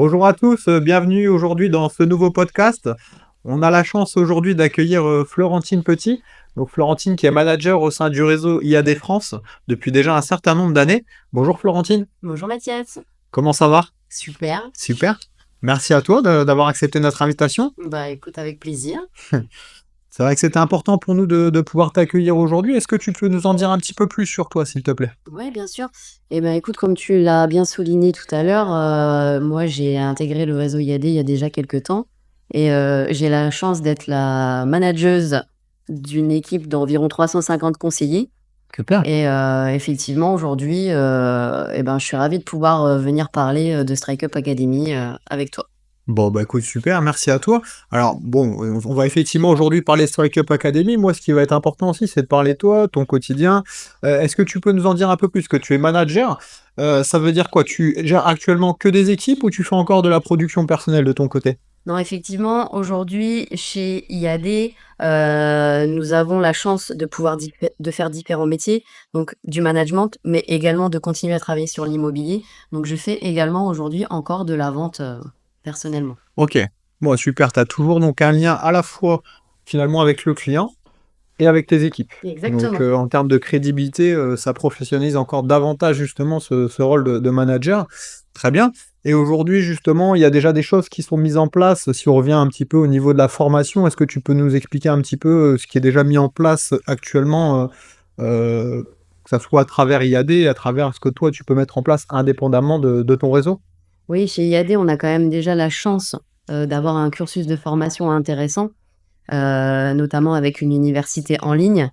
Bonjour à tous, bienvenue aujourd'hui dans ce nouveau podcast. On a la chance aujourd'hui d'accueillir Florentine Petit. Donc Florentine qui est manager au sein du réseau IAD France depuis déjà un certain nombre d'années. Bonjour Florentine, Bonjour Mathias. comment ça va? Super. Super. Merci à toi d'avoir accepté notre invitation. Bah écoute, avec plaisir. C'est vrai que c'était important pour nous de pouvoir t'accueillir aujourd'hui. Est-ce que tu peux nous en dire un petit peu plus sur toi, s'il te plaît? Ouais, bien sûr. Eh ben écoute, comme tu l'as bien souligné tout à l'heure, moi j'ai intégré le réseau IAD il y a déjà quelques temps et j'ai la chance d'être la manageuse d'une équipe d'environ 350 conseillers. Super. Et effectivement, aujourd'hui, eh ben, je suis ravie de pouvoir venir parler de Strike Up Academy avec toi. Bon, bah écoute, super, merci à toi. Alors, bon, on va effectivement aujourd'hui parler Strike Up Academy. Moi, ce qui va être important aussi, c'est de parler de toi, ton quotidien. Est-ce que tu peux nous en dire un peu plus? Que tu es manager, ça veut dire quoi? Tu gères actuellement que des équipes ou tu fais encore de la production personnelle de ton côté? Non, effectivement, aujourd'hui, chez IAD, nous avons la chance de pouvoir de faire différents métiers, donc du management, mais également de continuer à travailler sur l'immobilier. Donc, je fais également aujourd'hui encore de la vente personnellement. Ok, bon, super, tu as toujours donc un lien à la fois finalement avec le client et avec tes équipes. Donc, Exactement. en termes de crédibilité, ça professionnalise encore davantage justement ce rôle de manager. Très bien. Et aujourd'hui, justement, il y a déjà des choses qui sont mises en place. Si on revient un petit peu au niveau de la formation, est-ce que tu peux nous expliquer un petit peu, ce qui est déjà mis en place actuellement, que ça soit à travers IAD, à travers ce que toi tu peux mettre en place indépendamment de ton réseau? Oui, chez IAD, on a quand même déjà la chance d'avoir un cursus de formation intéressant, notamment avec une université en ligne.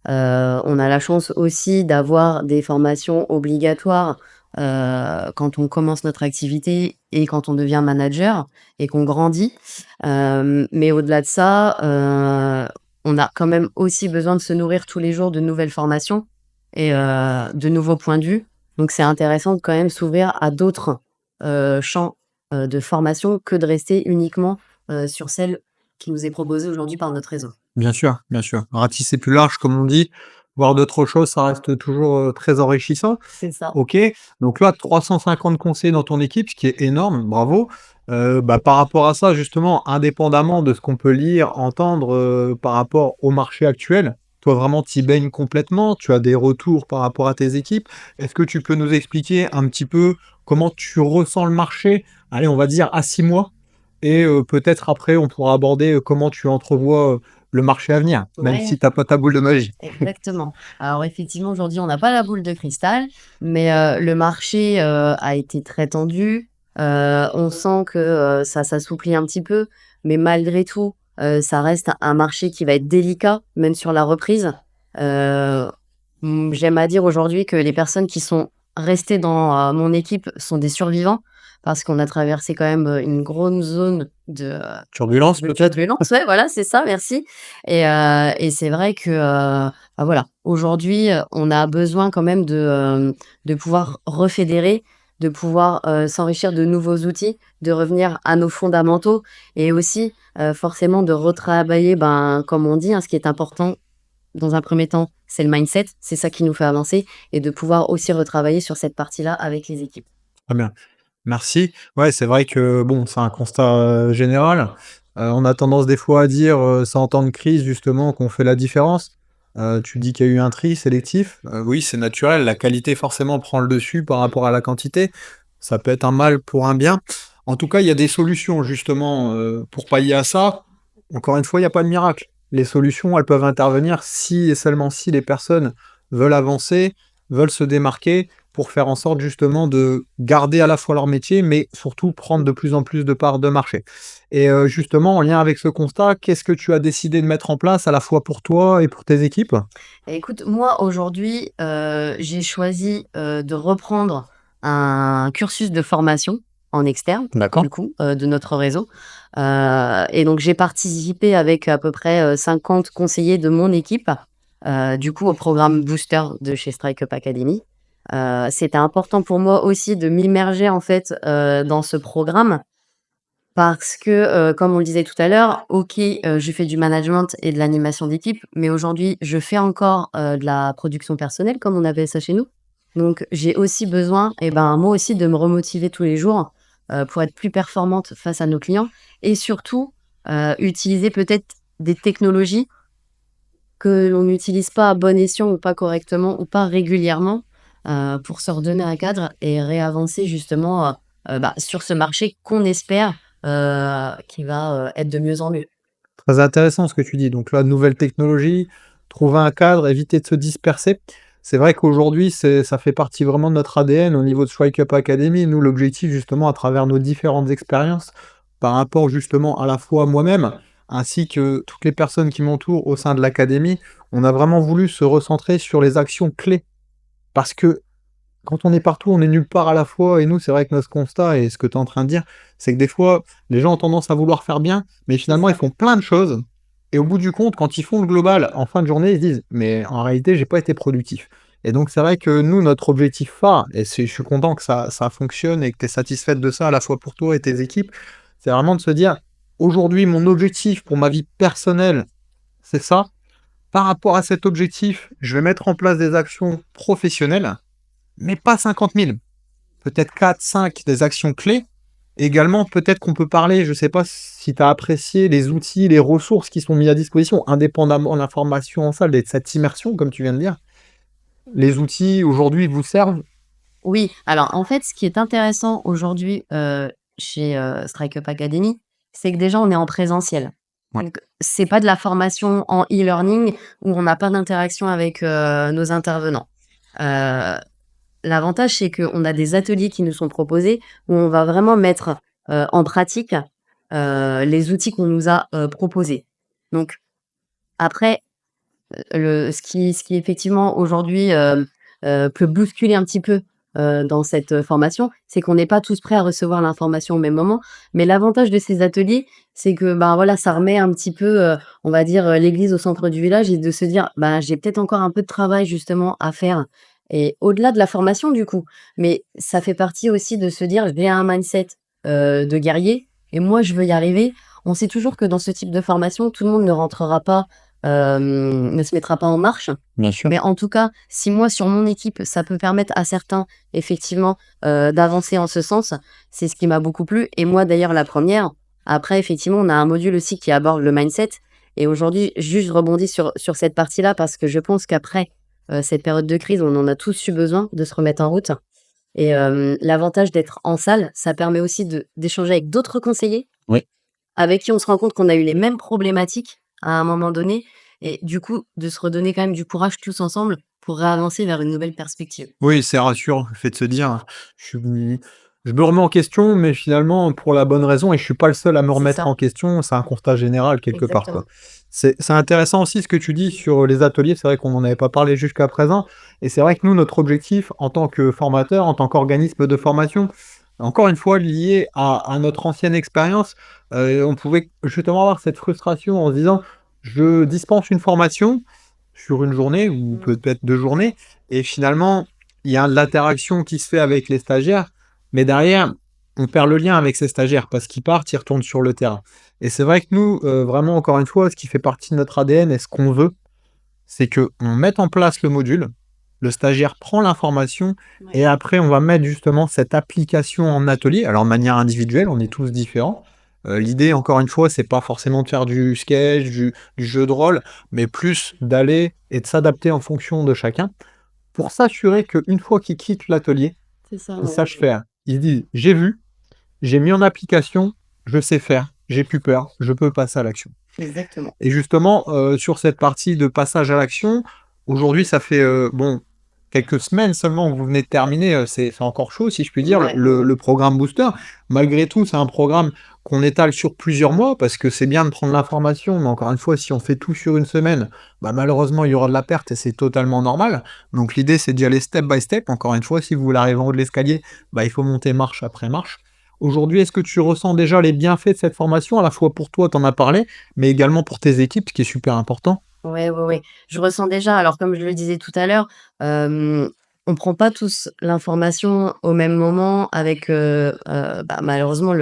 On a la chance aussi d'avoir des formations obligatoires, quand on commence notre activité et quand on devient manager et qu'on grandit. Mais au-delà de ça, on a quand même aussi besoin de se nourrir tous les jours de nouvelles formations et de nouveaux points de vue. Donc c'est intéressant de quand même s'ouvrir à d'autres, champs, de formation que de rester uniquement, sur celle qui nous est proposée aujourd'hui par notre réseau. Bien sûr, bien sûr. Ratisser plus large, comme on dit, voir d'autres choses, ça reste toujours, très enrichissant. C'est ça. OK, donc là, 350 conseillers dans ton équipe, ce qui est énorme, bravo. Bah, par rapport à ça, justement, indépendamment de ce qu'on peut lire, entendre, par rapport au marché actuel, toi, vraiment, tu y baignes complètement, tu as des retours par rapport à tes équipes. Est-ce que tu peux nous expliquer un petit peu comment tu ressens le marché? Allez, on va dire à 6 mois et peut-être après on pourra aborder, comment tu entrevois, le marché à venir, même Ouais. si tu as pas ta boule de magie. Exactement. Alors effectivement, aujourd'hui, on n'a pas la boule de cristal, mais le marché, a été très tendu. On sent que, ça s'assouplit un petit peu, mais malgré tout, ça reste un marché qui va être délicat, même sur la reprise. Heu, J'aime à dire aujourd'hui que les personnes qui sont restées dans, mon équipe sont des survivants parce qu'on a traversé quand même, une grosse zone Turbulence de peut-être? turbulence. Ouais, voilà, c'est ça, merci et c'est vrai que, bah, voilà, aujourd'hui, on a besoin quand même de pouvoir refédérer, de pouvoir, s'enrichir de nouveaux outils, de revenir à nos fondamentaux et aussi, forcément de retravailler, ben, comme on dit, hein, ce qui est important dans un premier temps, c'est le mindset, c'est ça qui nous fait avancer et de pouvoir aussi retravailler sur cette partie-là avec les équipes. Très bien. Merci. Ouais, c'est vrai que bon, c'est un constat, général. On a tendance des fois à dire, c'est en temps de crise justement qu'on fait la différence. Tu dis qu'il y a eu un tri sélectif. Oui, c'est naturel, la qualité forcément prend le dessus par rapport à la quantité. Ça peut être un mal pour un bien. En tout cas, il y a des solutions justement, pour pallier à ça. Encore une fois, il y a pas de miracle. Les solutions, elles peuvent intervenir si et seulement si les personnes veulent avancer, veulent se démarquer pour faire en sorte justement de garder à la fois leur métier, mais surtout prendre de plus en plus de parts de marché. Et justement, en lien avec ce constat, qu'est-ce que tu as décidé de mettre en place à la fois pour toi et pour tes équipes? Et écoute, moi aujourd'hui, j'ai choisi, de reprendre un cursus de formation en externe, D'accord. du coup, de notre réseau. Et donc j'ai participé avec à peu près, 50 conseillers de mon équipe, du coup au programme Booster de chez Strike Up Academy. C'était important pour moi aussi de m'immerger en fait, dans ce programme parce que, comme on le disait tout à l'heure, OK, je fais du management et de l'animation d'équipe, mais aujourd'hui, je fais encore, de la production personnelle, comme on appelle ça chez nous. Donc j'ai aussi besoin et ben, moi aussi, de me remotiver tous les jours pour être plus performante face à nos clients et surtout, utiliser peut-être des technologies que l'on n'utilise pas à bon escient ou pas correctement ou pas régulièrement, pour se redonner un cadre et réavancer justement, sur ce marché qu'on espère, qui va, être de mieux en mieux. Très intéressant ce que tu dis. Donc là, nouvelle technologie, trouver un cadre, éviter de se disperser. C'est vrai qu'aujourd'hui, ça fait partie vraiment de notre ADN au niveau de Strike Up Academy. Nous, l'objectif, justement, à travers nos différentes expériences, par rapport justement à la fois à moi-même, ainsi que toutes les personnes qui m'entourent au sein de l'académie, on a vraiment voulu se recentrer sur les actions clés. Parce que quand on est partout, on est nulle part à la fois. Et nous, c'est vrai que notre constat, et ce que tu es en train de dire, c'est que des fois, les gens ont tendance à vouloir faire bien, mais C'est finalement, ils ça. font plein de choses. Et au bout du compte, quand ils font le global en fin de journée, ils se disent, mais en réalité, j'ai pas été productif. Et donc, c'est vrai que nous, notre objectif phare, et je suis content que ça fonctionne et que tu es satisfaite de ça à la fois pour toi et tes équipes, c'est vraiment de se dire, aujourd'hui, mon objectif pour ma vie personnelle, c'est ça. Par rapport à cet objectif, je vais mettre en place des actions professionnelles, mais pas 50 000, peut-être 4, 5 des actions clés. Également, peut-être qu'on peut parler, je ne sais pas si tu as apprécié les outils, les ressources qui sont mis à disposition, indépendamment de l'information en salle et de cette immersion, comme tu viens de dire. Les outils, aujourd'hui, vous servent? Oui, alors en fait, ce qui est intéressant aujourd'hui, chez, Strike Up Academy, c'est que déjà on est en présentiel. Ouais. Donc c'est pas de la formation en e-learning où on n'a pas d'interaction avec, nos intervenants. Heu, L'avantage, c'est qu'on a des ateliers qui nous sont proposés où on va vraiment mettre, en pratique, les outils qu'on nous a, proposés. Donc après, ce qui effectivement aujourd'hui, peut bousculer un petit peu, dans cette, formation, c'est qu'on n'est pas tous prêts à recevoir l'information au même moment. Mais l'avantage de ces ateliers, c'est que, ben, voilà, ça remet un petit peu, on va dire, l'église au centre du village et de se dire: «Bah, j'ai peut-être encore un peu de travail justement à faire» et au-delà de la formation du coup, mais ça fait partie aussi de se dire: «J'ai un mindset, de guerrier et moi je veux y arriver». On sait toujours que dans ce type de formation, tout le monde ne rentrera pas ne se mettra pas en marche. Bien sûr. Mais en tout cas, si moi, sur mon équipe, ça peut permettre à certains, effectivement, d'avancer en ce sens, c'est ce qui m'a beaucoup plu et moi, d'ailleurs, la première. Après, effectivement, on a un module aussi qui aborde le mindset et aujourd'hui, juste je rebondis sur cette partie-là parce que je pense qu'après, cette période de crise, on en a tous eu besoin de se remettre en route et l'avantage d'être en salle, ça permet aussi d'échanger avec d'autres conseillers Oui. avec qui on se rend compte qu'on a eu les mêmes problématiques à un moment donné et du coup, de se redonner quand même du courage tous ensemble pour réavancer vers une nouvelle perspective. Oui, c'est rassurant, le fait de se dire: Je me remets en question, mais finalement pour la bonne raison et je suis pas le seul à me C'est remettre ça, en question». C'est un constat général quelque part, quoi. exactement. C'est intéressant aussi ce que tu dis sur les ateliers, c'est vrai qu'on n'en avait pas parlé jusqu'à présent et c'est vrai que nous, notre objectif en tant que formateur, en tant qu'organisme de formation, encore une fois lié à notre ancienne expérience, on pouvait justement avoir cette frustration en se disant: «Je dispense une formation sur une journée ou Mmh. peut-être 2 journées et finalement il y a de l'interaction qui se fait avec les stagiaires, mais derrière, on perd le lien avec ces stagiaires parce qu'ils partent, ils retournent sur le terrain. Et c'est vrai que nous, vraiment, encore une fois, ce qui fait partie de notre ADN et ce qu'on veut, c'est qu'on mette en place le module, le stagiaire prend l'information Ouais. et après, on va mettre justement cette application en atelier. Alors, de manière individuelle, on est tous différents. L'idée, encore une fois, c'est pas forcément de faire du sketch, du jeu de rôle, mais plus d'aller et de s'adapter en fonction de chacun pour s'assurer qu'une fois qu'ils quittent l'atelier, C'est ça, ils ouais. sachent faire. Ils disent: «J'ai vu, j'ai mis en application, je sais faire, j'ai plus peur, je peux passer à l'action». Exactement. Et justement, sur cette partie de passage à l'action, aujourd'hui, ça fait, bon, quelques semaines seulement que vous venez de terminer, c'est encore chaud, si je puis dire, Ouais, ouais, le ouais. programme Booster. Malgré tout, c'est un programme qu'on étale sur plusieurs mois parce que c'est bien de prendre l'information, mais encore une fois, si on fait tout sur une semaine, bah, malheureusement, il y aura de la perte et c'est totalement normal. Donc l'idée, c'est d'y aller step by step. Encore une fois, si vous voulez arriver en haut de l'escalier, bah, il faut monter marche après marche. Aujourd'hui, est-ce que tu ressens déjà les bienfaits de cette formation? À la fois pour toi, tu en as parlé, mais également pour tes équipes, ce qui est super important. Ouais, ouais, ouais. Je ressens déjà, alors comme je le disais tout à l'heure, on prend pas tous l'information au même moment avec, malheureusement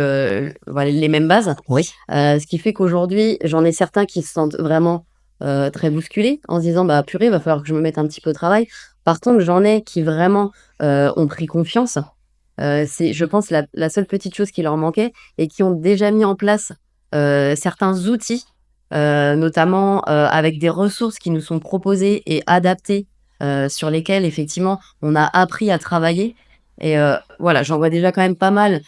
voilà, les mêmes bases. Oui. Ce qui fait qu'aujourd'hui, j'en ai certains qui se sentent vraiment, très bousculés en se disant: «Bah, purée, il va falloir que je me mette un petit peu au travail». Par contre, j'en ai qui vraiment, ont pris confiance C'est, je pense, la seule petite chose qui leur manquait et qui ont déjà mis en place, certains outils, notamment, avec des ressources qui nous sont proposées et adaptées, sur lesquelles effectivement on a appris à travailler et voilà, j'en vois déjà quand même pas mal,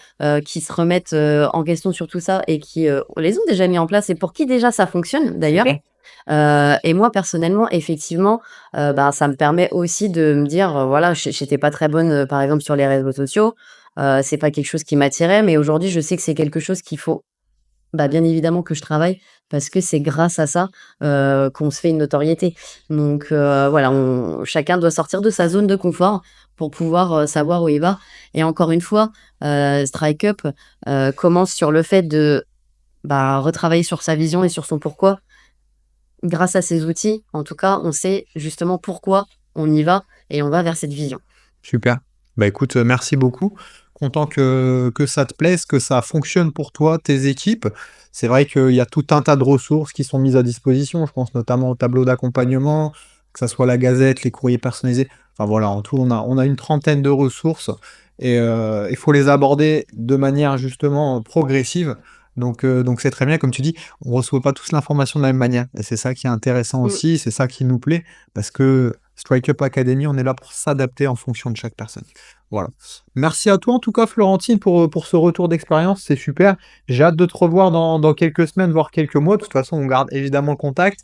qui se remettent, en question sur tout ça et qui, les ont déjà mis en place et pour qui déjà ça fonctionne d'ailleurs. OK. Et moi personnellement, effectivement, ben, ça me permet aussi de me dire, voilà, j'étais pas très bonne, par exemple sur les réseaux sociaux, c'est pas quelque chose qui m'attirait, mais aujourd'hui je sais que c'est quelque chose qu'il faut, bah, bien évidemment que je travaille parce que c'est grâce à ça, qu'on se fait une notoriété. Donc voilà, on chacun doit sortir de sa zone de confort pour pouvoir, savoir où il va et encore une fois, Strike Up, commence sur le fait de, bah, retravailler sur sa vision et sur son pourquoi. Grâce à ces outils, en tout cas, on sait justement pourquoi on y va et on va vers cette vision. Super. Bah, écoute, merci beaucoup. Content que ça te plaise, que ça fonctionne pour toi, tes équipes. C'est vrai qu'il y a tout un tas de ressources qui sont mises à disposition. Je pense notamment au tableau d'accompagnement, que ça soit la gazette, les courriers personnalisés. Enfin voilà, en tout, on a une trentaine de ressources et il faut les aborder de manière justement progressive. Donc c'est très bien, comme tu dis, on reçoit pas tous l'information de la même manière. Et c'est ça qui est intéressant Mmh. aussi, c'est ça qui nous plaît, parce que Strike Up Academy, on est là pour s'adapter en fonction de chaque personne. Voilà. Merci à toi en tout cas Florentine pour ce retour d'expérience, c'est super. J'ai hâte de te revoir dans quelques semaines, voire quelques mois. De toute façon, on garde évidemment le contact.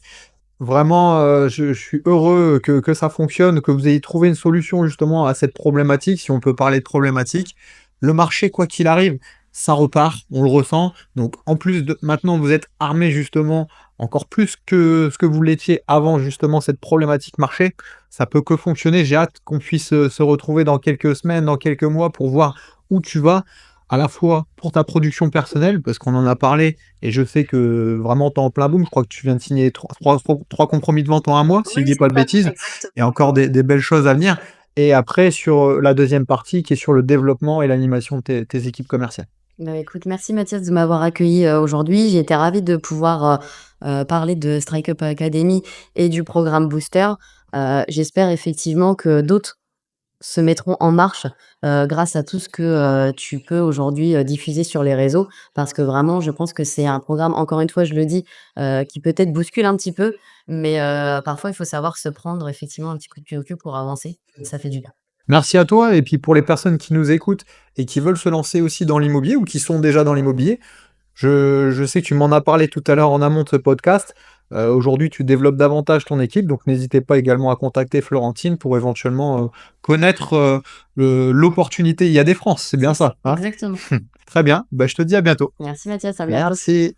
Vraiment, je suis heureux que ça fonctionne, que vous ayez trouvé une solution justement à cette problématique, si on peut parler de problématique. Le marché, quoi qu'il arrive, ça repart, on le ressent. Donc en plus de maintenant, vous êtes armés justement encore plus que ce que vous l'étiez avant justement cette problématique marché. Ça peut que fonctionner. J'ai hâte qu'on puisse, se retrouver dans quelques semaines, dans quelques mois pour voir où tu vas, à la fois pour ta production personnelle, parce qu'on en a parlé et je sais que vraiment tu es en plein boom. Je crois que tu viens de signer trois compromis de vente en un mois, si je Oui, dis c'est pas de ça, bêtises. Il y a exactement. encore des belles choses à venir. Et après sur, la deuxième partie qui est sur le développement et l'animation de tes équipes commerciales. Bah, écoute, merci Mathias de m'avoir accueilli aujourd'hui. J'ai été ravie de pouvoir, parler de Strike Up Academy et du programme Booster. J'espère effectivement que d'autres se mettront en marche, grâce à tout ce que, tu peux aujourd'hui, diffuser sur les réseaux. Parce que vraiment, je pense que c'est un programme, encore une fois, je le dis, qui peut-être bouscule un petit peu, mais parfois il faut savoir se prendre effectivement un petit coup de pied au cul pour avancer. Ça fait du bien. Merci à toi et puis pour les personnes qui nous écoutent et qui veulent se lancer aussi dans l'immobilier ou qui sont déjà dans l'immobilier, je sais que tu m'en as parlé tout à l'heure en amont de ce podcast. Aujourd'hui, tu développes davantage ton équipe, donc n'hésitez pas également à contacter Florentine pour éventuellement, connaître, l'opportunité. Il y a des France, c'est bien C'est ça, ça, hein? exactement. Très bien, bah, je te dis à bientôt. Merci Mathias, à bientôt. Merci.